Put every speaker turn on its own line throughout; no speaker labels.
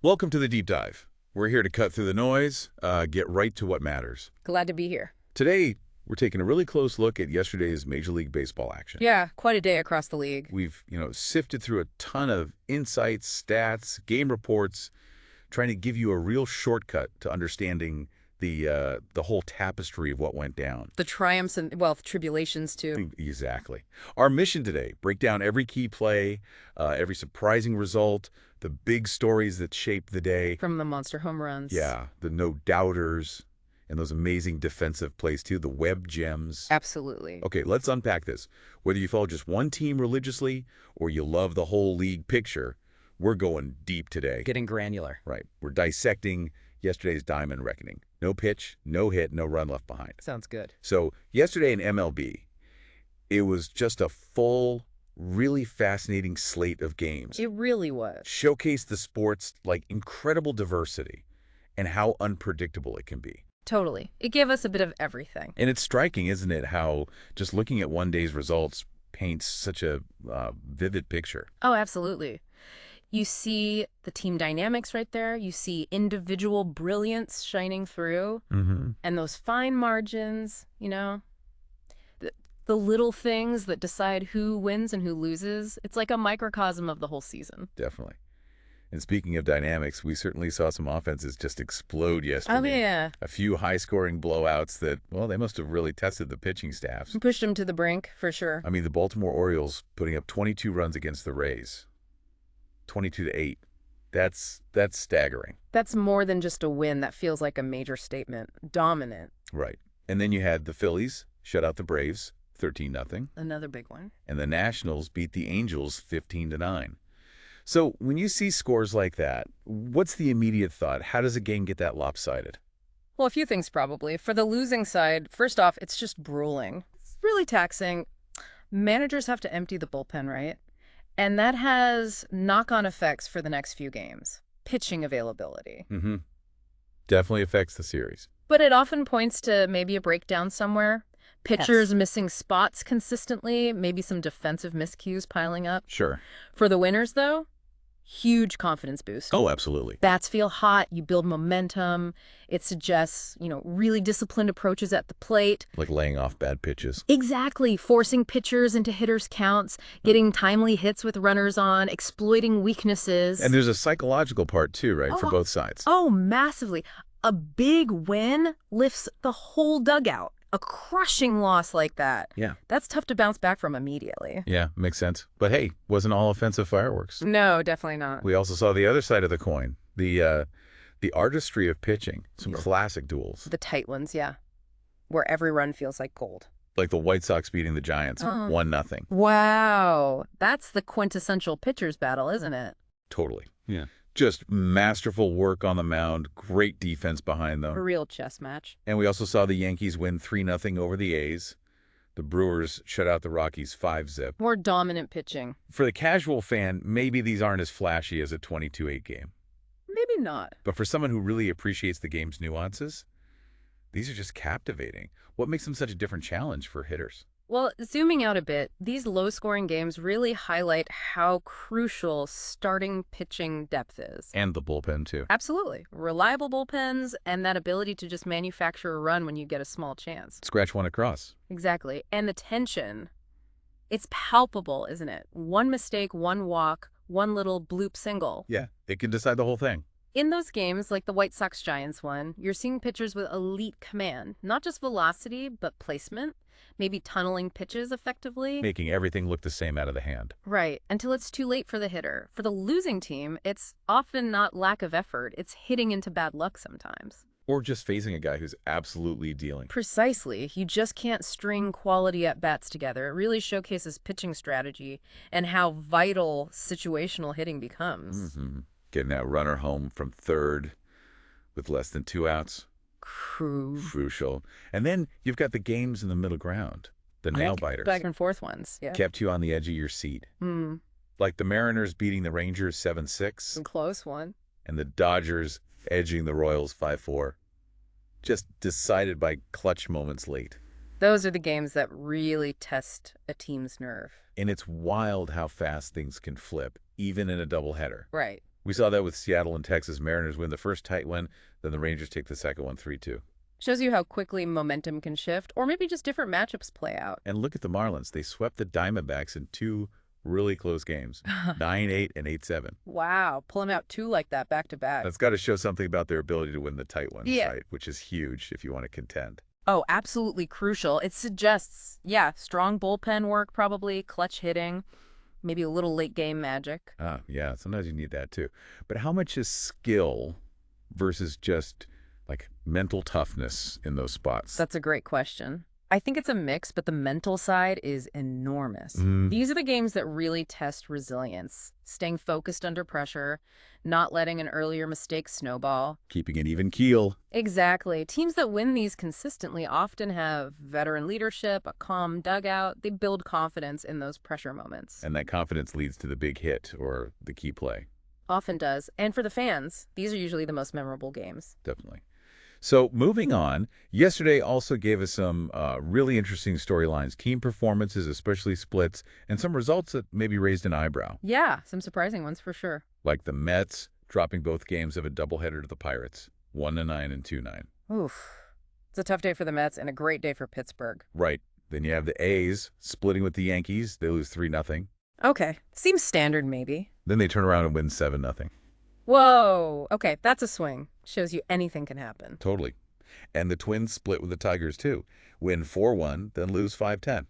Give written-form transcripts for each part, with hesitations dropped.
Welcome to the Deep Dive. We're here to cut through the noise, get right to what matters.
Glad to be here.
Today, we're taking a really close look at yesterday's Major League Baseball action.
Yeah, quite a day across the league.
We've, sifted through a ton of insights, stats, game reports, trying to give you a real shortcut to understanding the whole tapestry of what went down.
The triumphs and, well, tribulations, too.
Exactly. Our mission today, break down every key play, every surprising result, the big stories that shaped the day.
From the monster home runs.
Yeah, the no-doubters, and those amazing defensive plays, too, the web gems.
Absolutely.
Okay, let's unpack this. Whether you follow just one team religiously or you love the whole league picture, we're going deep today.
Getting granular.
Right. We're dissecting yesterday's diamond reckoning. No pitch, no hit, no run left behind.
Sounds good.
So yesterday in MLB, it was just a full, really fascinating slate of games.
It really was.
Showcased the sport's incredible diversity and how unpredictable it can be.
Totally. It gave us a bit of everything.
And it's striking, isn't it, how just looking at one day's results paints such a vivid picture.
Oh, absolutely. You see the team dynamics right there. You see individual brilliance shining through.
Mm-hmm.
And those fine margins, the little things that decide who wins and who loses. It's like a microcosm of the whole season.
Definitely. And speaking of dynamics, we certainly saw some offenses just explode yesterday.
Oh, yeah.
A few high-scoring blowouts that, well, they must have really tested the pitching staffs.
Pushed them to the brink, for sure.
I mean, the Baltimore Orioles putting up 22 runs against the Rays. 22-8. That's staggering.
That's more than just a win. That feels like a major statement. Dominant.
Right. And then you had the Phillies shut out the Braves 13-0.
Another big one.
And the Nationals beat the Angels 15-9. So when you see scores like that, what's the immediate thought? How does a game get that lopsided?
Well, a few things probably. For the losing side, first off, it's just grueling. It's really taxing. Managers have to empty the bullpen, right? And that has knock-on effects for the next few games. Pitching availability.
Mm-hmm. Definitely affects the series.
But it often points to maybe a breakdown somewhere. Pitchers missing spots consistently, maybe some defensive miscues piling up.
Sure.
For the winners, though, huge confidence boost.
Oh, absolutely.
Bats feel hot, you build momentum. It suggests, really disciplined approaches at the plate.
Like laying off bad pitches.
Exactly. Forcing pitchers into hitters' counts, getting timely hits with runners on, exploiting weaknesses.
And there's a psychological part too, right, for both sides.
Oh, massively. A big win lifts the whole dugout. A crushing loss like that.
Yeah.
That's tough to bounce back from immediately.
Yeah, makes sense. But hey, wasn't all offensive fireworks.
No, definitely not.
We also saw the other side of the coin, the artistry of pitching, some classic duels.
The tight ones, yeah. Where every run feels like gold.
Like the White Sox beating the Giants, 1-0.
Wow. That's the quintessential pitcher's battle, isn't it?
Totally.
Yeah.
Just masterful work on the mound, great defense behind them.
A real chess match.
And we also saw the Yankees win 3-0 over the A's. The Brewers shut out the Rockies 5-0.
More dominant pitching.
For the casual fan, maybe these aren't as flashy as a 22-8 game.
Maybe not.
But for someone who really appreciates the game's nuances, these are just captivating. What makes them such a different challenge for hitters?
Well, zooming out a bit, these low-scoring games really highlight how crucial starting pitching depth is.
And the bullpen, too.
Absolutely. Reliable bullpens and that ability to just manufacture a run when you get a small chance.
Scratch one across.
Exactly. And the tension, it's palpable, isn't it? One mistake, one walk, one little bloop single.
Yeah, it can decide the whole thing.
In those games, like the White Sox-Giants one, you're seeing pitchers with elite command. Not just velocity, but placement. Maybe tunneling pitches effectively.
Making everything look the same out of the hand.
Right, until it's too late for the hitter. For the losing team, it's often not lack of effort. It's hitting into bad luck sometimes.
Or just facing a guy who's absolutely dealing.
Precisely. You just can't string quality at-bats together. It really showcases pitching strategy and how vital situational hitting becomes.
Mm-hmm. Getting that runner home from third with less than 2 outs. Crucial. And then you've got the games in the middle ground, the nail-biters.
Back and forth ones, yeah.
Kept you on the edge of your seat. Like the Mariners beating the Rangers 7-6.
A close one.
And the Dodgers edging the Royals 5-4. Just decided by clutch moments late.
Those are the games that really test a team's nerve.
And it's wild how fast things can flip, even in a doubleheader.
Right.
We saw that with Seattle and Texas. Mariners win the first tight one, then the Rangers take the second one 3-2.
Shows you how quickly momentum can shift, or maybe just different matchups play out.
And look at the Marlins. They swept the Diamondbacks in two really close games, 9-8 and 8-7.
Wow, pulling out two like that back to back.
That's got to show something about their ability to win the tight ones,
Yeah.
right? Which is huge if you want to contend.
Oh, absolutely crucial. It suggests, yeah, strong bullpen work probably, clutch hitting, maybe a little late game magic.
Yeah, sometimes you need that too. But how much is skill versus just like mental toughness in those spots?
That's a great question. I think it's a mix, but the mental side is enormous. These are the games that really test resilience, staying focused under pressure, not letting an earlier mistake snowball.
Keeping an even keel.
Exactly. Teams that win these consistently often have veteran leadership, a calm dugout. They build confidence in those pressure moments.
And that confidence leads to the big hit or the key play.
Often does. And for the fans, these are usually the most memorable games.
Definitely. So moving on, yesterday also gave us some really interesting storylines, team performances, especially splits, and some results that maybe raised an eyebrow.
Yeah, some surprising ones for sure.
Like the Mets dropping both games of a doubleheader to the Pirates, 1-9 and 2-9.
Oof. It's a tough day for the Mets and a great day for Pittsburgh.
Right. Then you have the A's splitting with the Yankees. They lose 3-0.
Okay. Seems standard, maybe.
Then they turn around and win 7-0.
Whoa. Okay, that's a swing. Shows you anything can happen.
Totally. And the Twins split with the Tigers, too. Win 4-1, then lose 5-10.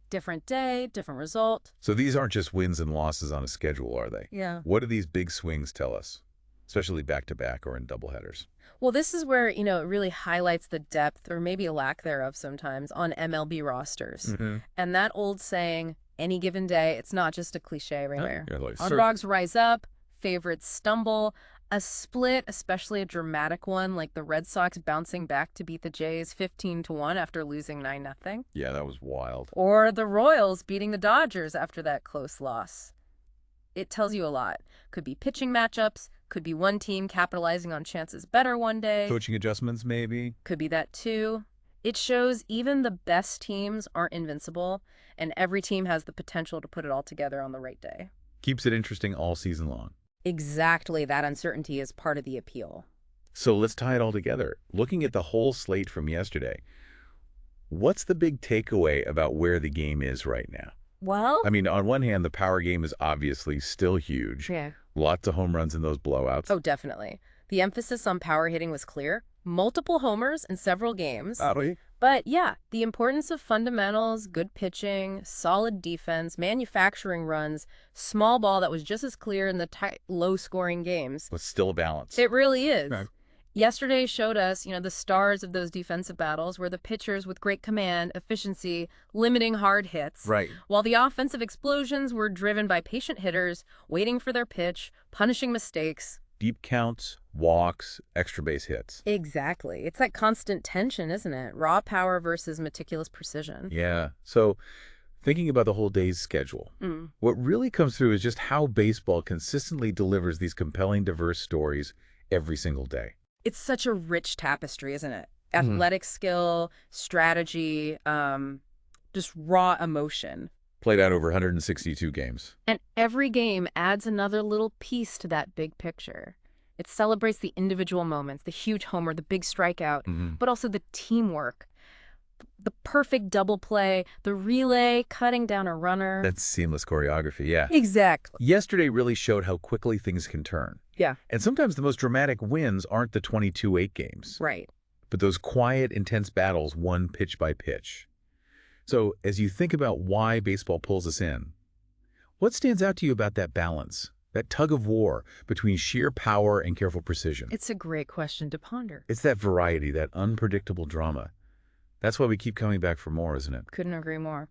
Different day, different result.
So these aren't just wins and losses on a schedule, are they?
Yeah.
What do these big swings tell us, especially back-to-back or in doubleheaders?
Well, this is where, it really highlights the depth, or maybe a lack thereof sometimes, on MLB rosters. And that old saying, any given day, it's not just a cliche right there.
Yeah, like,
Underdogs rise up, favorites stumble. A split, especially a dramatic one, like the Red Sox bouncing back to beat the Jays 15-1 after losing 9-0.
Yeah, that was wild.
Or the Royals beating the Dodgers after that close loss. It tells you a lot. Could be pitching matchups, could be one team capitalizing on chances better one day.
Coaching adjustments, maybe?
Could be that too. It shows even the best teams aren't invincible, and every team has the potential to put it all together on the right day.
Keeps it interesting all season long.
Exactly, that uncertainty is part of the appeal.
So let's tie it all together. Looking at the whole slate from yesterday, what's the big takeaway about where the game is right now?
Well,
I mean, on one hand, the power game is obviously still huge.
yeah.
Lots of home runs in those blowouts.
Oh, definitely. The emphasis on power hitting was clear. Multiple homers in several games. But yeah, the importance of fundamentals, good pitching, solid defense, manufacturing runs, small ball that was just as clear in the tight, low-scoring games.
But still a balance.
It really is.
Right.
Yesterday showed us, the stars of those defensive battles were the pitchers with great command, efficiency, limiting hard hits.
Right.
While the offensive explosions were driven by patient hitters, waiting for their pitch, punishing mistakes.
Deep counts, walks, extra base hits.
Exactly. It's that constant tension, isn't it? Raw power versus meticulous precision.
Yeah. So thinking about the whole day's schedule, what really comes through is just how baseball consistently delivers these compelling, diverse stories every single day.
It's such a rich tapestry, isn't it? Athletic skill, strategy, just raw emotion.
Played out over 162 games.
And every game adds another little piece to that big picture. It celebrates the individual moments, the huge homer, the big strikeout, but also the teamwork, the perfect double play, the relay, cutting down a runner.
That's seamless choreography, yeah.
Exactly.
Yesterday really showed how quickly things can turn.
Yeah.
And sometimes the most dramatic wins aren't the 22-8 games,
Right.
but those quiet, intense battles won pitch by pitch. So as you think about why baseball pulls us in, what stands out to you about that balance, that tug of war between sheer power and careful precision?
It's a great question to ponder.
It's that variety, that unpredictable drama. That's why we keep coming back for more, isn't it?
Couldn't agree more.